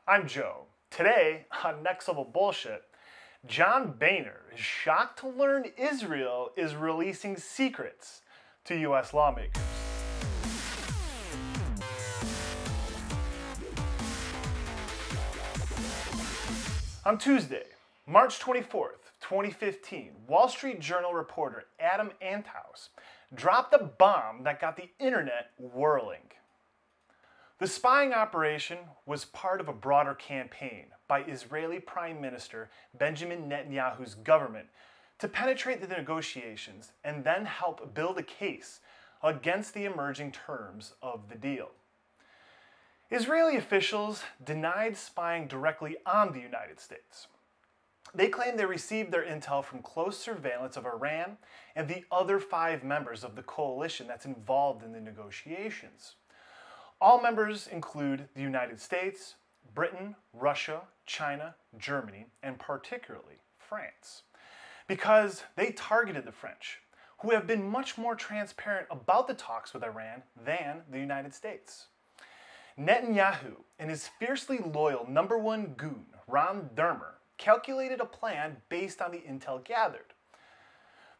I'm Joe. Today on Next Level Bullshit, John Boehner is shocked to learn Israel is releasing secrets to US lawmakers. On Tuesday, March 24th, 2015, Wall Street Journal reporter Adam Anthouse dropped a bomb that got the internet whirling. The spying operation was part of a broader campaign by Israeli Prime Minister Benjamin Netanyahu's government to penetrate the negotiations and then help build a case against the emerging terms of the deal. Israeli officials denied spying directly on the United States. They claimed they received their intel from close surveillance of Iran and the other 5 members of the coalition that's involved in the negotiations. All members include the United States, Britain, Russia, China, Germany, and particularly France, because they targeted the French, who have been much more transparent about the talks with Iran than the United States. Netanyahu and his fiercely loyal #1 goon, Ron Dermer, calculated a plan based on the intel gathered.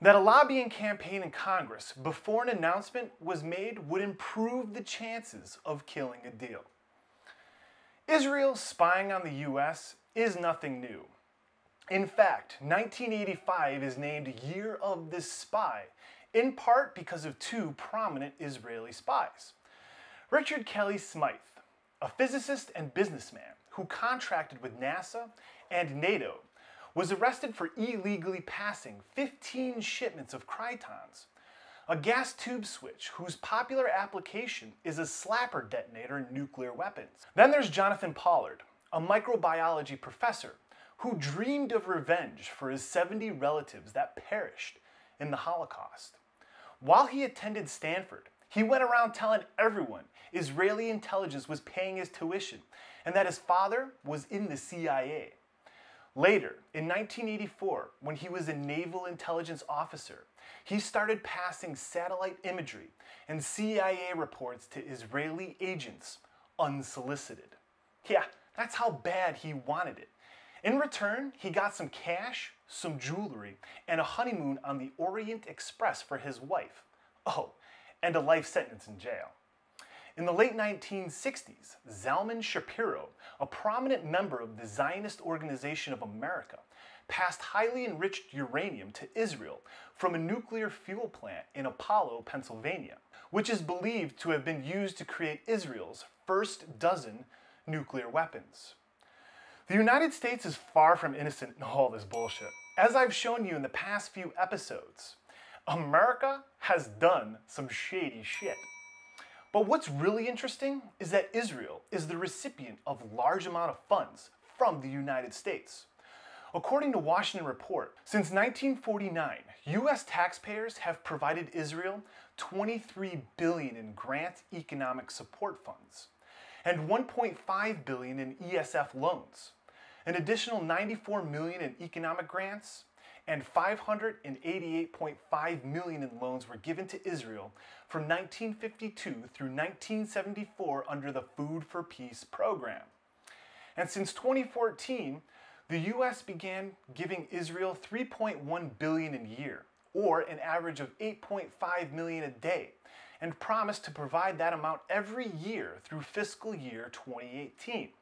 That a lobbying campaign in Congress before an announcement was made would improve the chances of killing a deal. Israel spying on the US is nothing new. In fact, 1985 is named Year of the Spy, in part because of 2 prominent Israeli spies. Richard Kelly Smythe, a physicist and businessman who contracted with NASA and NATO, was arrested for illegally passing 15 shipments of Krytons, a gas tube switch whose popular application is a slapper detonator in nuclear weapons. Then there's Jonathan Pollard, a microbiology professor who dreamed of revenge for his 70 relatives that perished in the Holocaust. While he attended Stanford, he went around telling everyone Israeli intelligence was paying his tuition and that his father was in the CIA. Later, in 1984, when he was a naval intelligence officer, he started passing satellite imagery and CIA reports to Israeli agents unsolicited. Yeah, that's how bad he wanted it. In return, he got some cash, some jewelry, and a honeymoon on the Orient Express for his wife. Oh, and a life sentence in jail. In the late 1960s, Zalman Shapiro, a prominent member of the Zionist Organization of America, passed highly enriched uranium to Israel from a nuclear fuel plant in Apollo, Pennsylvania, which is believed to have been used to create Israel's first dozen nuclear weapons. The United States is far from innocent in all this bullshit. As I've shown you in the past few episodes, America has done some shady shit. But what's really interesting is that Israel is the recipient of large amount of funds from the United States. According to Washington Report, since 1949, US taxpayers have provided Israel $23 billion in grant economic support funds and $1.5 billion in ESF loans, an additional $94 million in economic grants, and $588.5 million in loans were given to Israel from 1952 through 1974 under the Food for Peace program. And since 2014, the US began giving Israel $3.1 billion a year, or an average of $8.5 million a day, and promised to provide that amount every year through fiscal year 2018.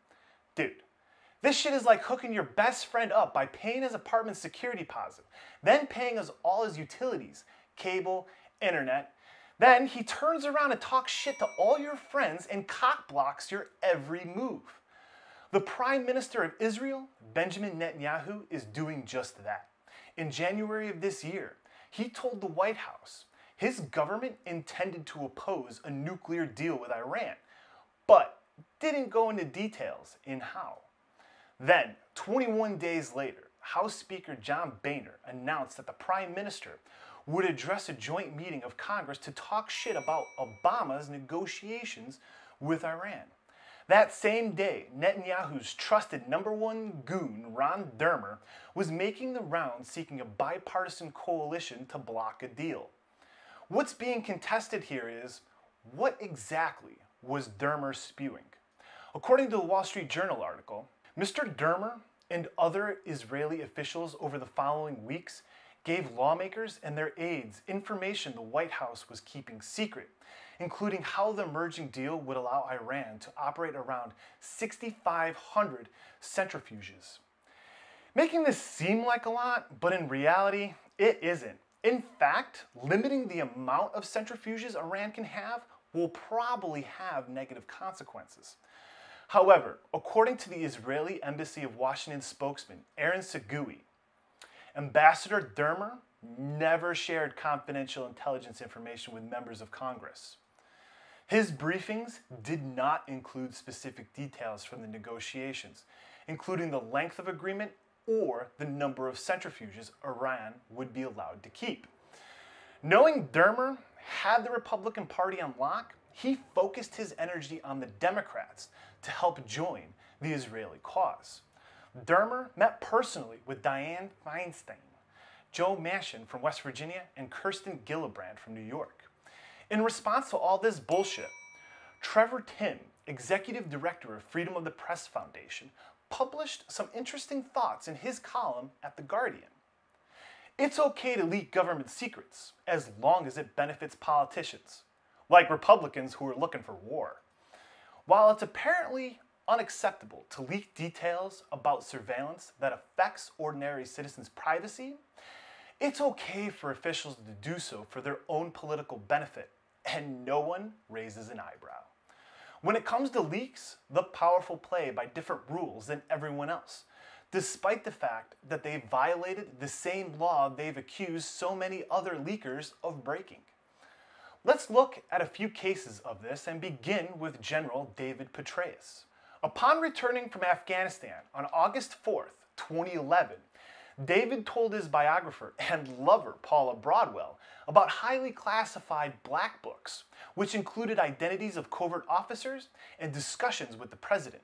Dude, this shit is like hooking your best friend up by paying his apartment security deposit, then paying us all his utilities, cable, internet. Then he turns around and talks shit to all your friends and cockblocks your every move. The Prime Minister of Israel, Benjamin Netanyahu, is doing just that. In January of this year, he told the White House his government intended to oppose a nuclear deal with Iran, but didn't go into details in how. Then, 21 days later, House Speaker John Boehner announced that the Prime Minister would address a joint meeting of Congress to talk shit about Obama's negotiations with Iran. That same day, Netanyahu's trusted #1 goon, Ron Dermer, was making the rounds seeking a bipartisan coalition to block a deal. What's being contested here is, what exactly was Dermer spewing? According to the Wall Street Journal article, Mr. Dermer and other Israeli officials over the following weeks gave lawmakers and their aides information the White House was keeping secret, including how the emerging deal would allow Iran to operate around 6,500 centrifuges. Making this seem like a lot, but in reality, it isn't. In fact, limiting the amount of centrifuges Iran can have will probably have negative consequences. However, according to the Israeli Embassy of Washington spokesman Aaron Segui, Ambassador Dermer never shared confidential intelligence information with members of Congress. His briefings did not include specific details from the negotiations, including the length of agreement or the number of centrifuges Iran would be allowed to keep. Knowing Dermer had the Republican Party on lock, he focused his energy on the Democrats to help join the Israeli cause. Dermer met personally with Dianne Feinstein, Joe Manchin from West Virginia, and Kirsten Gillibrand from New York. In response to all this bullshit, Trevor Timm, executive director of Freedom of the Press Foundation, published some interesting thoughts in his column at The Guardian. It's okay to leak government secrets as long as it benefits politicians, like Republicans who are looking for war. While it's apparently unacceptable to leak details about surveillance that affects ordinary citizens' privacy, it's okay for officials to do so for their own political benefit, and no one raises an eyebrow. When it comes to leaks, the powerful play by different rules than everyone else, despite the fact that they violated the same law they've accused so many other leakers of breaking. Let's look at a few cases of this and begin with General David Petraeus. Upon returning from Afghanistan on August 4th, 2011, David told his biographer and lover, Paula Broadwell, about highly classified black books, which included identities of covert officers and discussions with the president.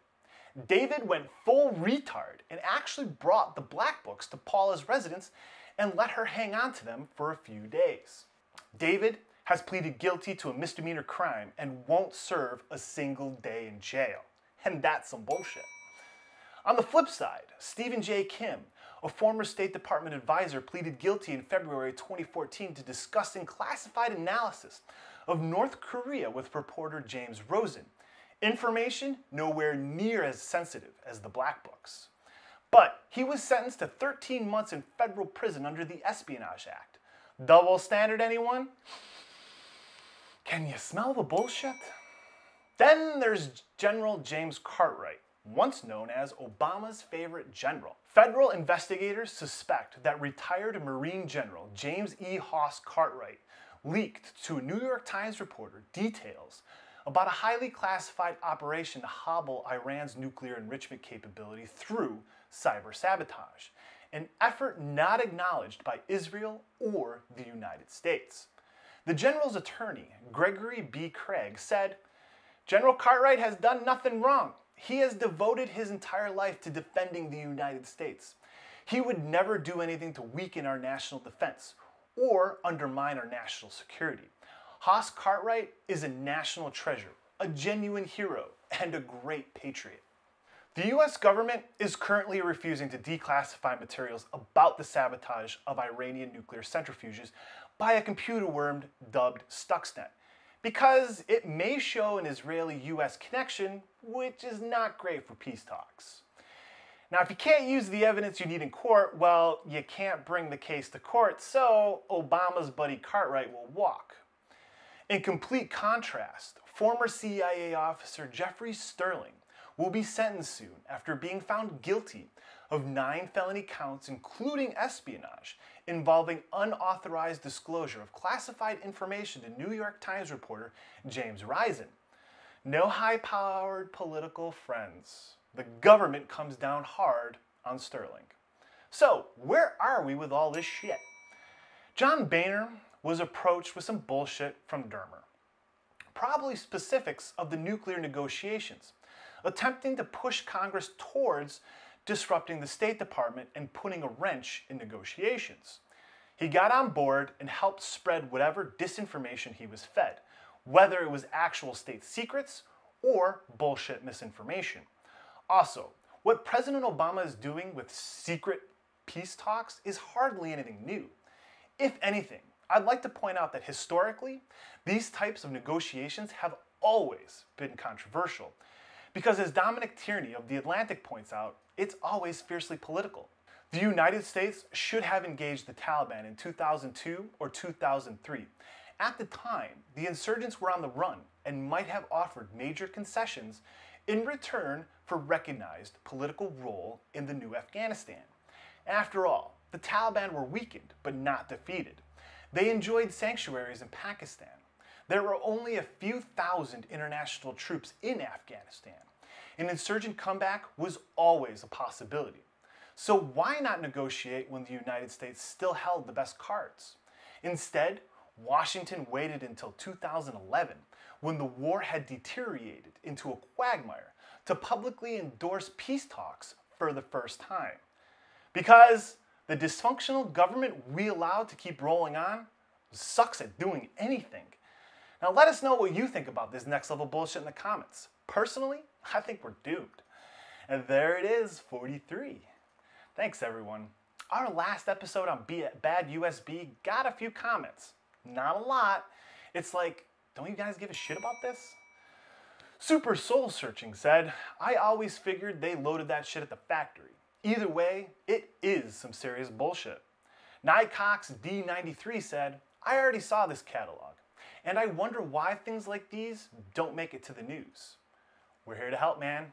David went full retard and actually brought the black books to Paula's residence and let her hang on to them for a few days. David has pleaded guilty to a misdemeanor crime and won't serve a single day in jail. And that's some bullshit. On the flip side, Stephen J. Kim, a former State Department advisor, pleaded guilty in February 2014 to discussing classified analysis of North Korea with reporter James Rosen. Information nowhere near as sensitive as the black books. But he was sentenced to 13 months in federal prison under the Espionage Act. Double standard, anyone? Can you smell the bullshit? Then there's General James Cartwright, once known as Obama's favorite general. Federal investigators suspect that retired Marine General James E. Hoss Cartwright leaked to a New York Times reporter details about a highly classified operation to hobble Iran's nuclear enrichment capability through cyber sabotage, an effort not acknowledged by Israel or the United States. The general's attorney, Gregory B. Craig, said, "General Cartwright has done nothing wrong. He has devoted his entire life to defending the United States. He would never do anything to weaken our national defense or undermine our national security. Hoss Cartwright is a national treasure, a genuine hero, and a great patriot." The US government is currently refusing to declassify materials about the sabotage of Iranian nuclear centrifuges by a computer worm dubbed Stuxnet, because it may show an Israeli-US connection, which is not great for peace talks. Now, if you can't use the evidence you need in court, well, you can't bring the case to court, so Obama's buddy Cartwright will walk. In complete contrast, former CIA officer Jeffrey Sterling will be sentenced soon after being found guilty of 9 felony counts, including espionage, involving unauthorized disclosure of classified information to New York Times reporter James Risen. No high-powered political friends. The government comes down hard on Sterling. So, where are we with all this shit? John Boehner was approached with some bullshit from Dermer, probably specifics of the nuclear negotiations, attempting to push Congress towards disrupting the State Department and putting a wrench in negotiations. He got on board and helped spread whatever disinformation he was fed, whether it was actual state secrets or bullshit misinformation. Also, what President Obama is doing with secret peace talks is hardly anything new. If anything, I'd like to point out that historically, these types of negotiations have always been controversial, because as Dominic Tierney of The Atlantic points out, it's always fiercely political. The United States should have engaged the Taliban in 2002 or 2003. At the time, the insurgents were on the run and might have offered major concessions in return for recognized political role in the new Afghanistan. After all, the Taliban were weakened but not defeated. They enjoyed sanctuaries in Pakistan. There were only a few thousand international troops in Afghanistan. An insurgent comeback was always a possibility. So why not negotiate when the United States still held the best cards? Instead, Washington waited until 2011, when the war had deteriorated into a quagmire, to publicly endorse peace talks for the first time. Because the dysfunctional government we allowed to keep rolling on sucks at doing anything. Now let us know what you think about this next level bullshit in the comments. Personally, I think we're doomed. And there it is, 43. Thanks everyone. Our last episode on Bad USB got a few comments. Not a lot. It's like, don't you guys give a shit about this? Super Soul Searching said, I always figured they loaded that shit at the factory. Either way, it is some serious bullshit. Nycox D93 said, I already saw this catalog, and I wonder why things like these don't make it to the news. We're here to help, man.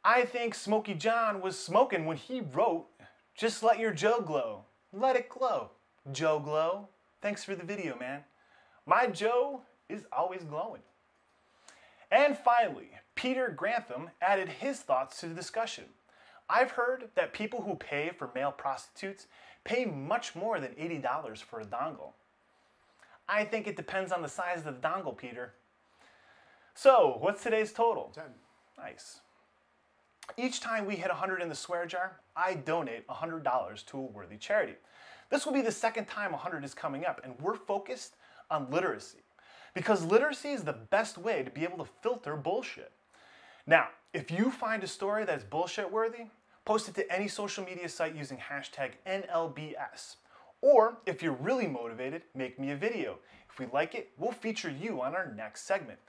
I think Smokey John was smoking when he wrote, just let your Joe glow. Let it glow. Joe glow. Thanks for the video, man. My Joe is always glowing. And finally, Peter Grantham added his thoughts to the discussion. I've heard that people who pay for male prostitutes pay much more than $80 for a dongle. I think it depends on the size of the dongle, Peter. So, what's today's total? 10. Nice. Each time we hit 100 in the swear jar, I donate $100 to a worthy charity. This will be the second time 100 is coming up, and we're focused on literacy. Because literacy is the best way to be able to filter bullshit. Now, if you find a story that's bullshit worthy, post it to any social media site using hashtag NLBS. Or, if you're really motivated, make me a video. If we like it, we'll feature you on our next segment.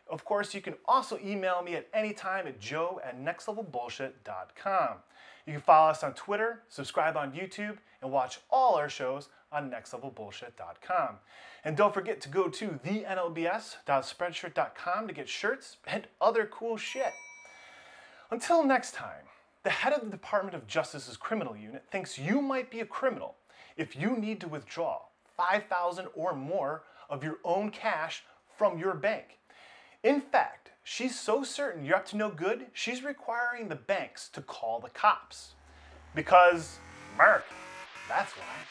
Of course, you can also email me at any time at joe@nextlevelbullshit.com. You can follow us on Twitter, subscribe on YouTube, and watch all our shows on nextlevelbullshit.com. And don't forget to go to thenlbs.spreadshirt.com to get shirts and other cool shit. Until next time, the head of the Department of Justice's criminal unit thinks you might be a criminal if you need to withdraw $5,000 or more of your own cash from your bank. In fact, she's so certain you're up to no good, she's requiring the banks to call the cops. Because, Mark, that's why.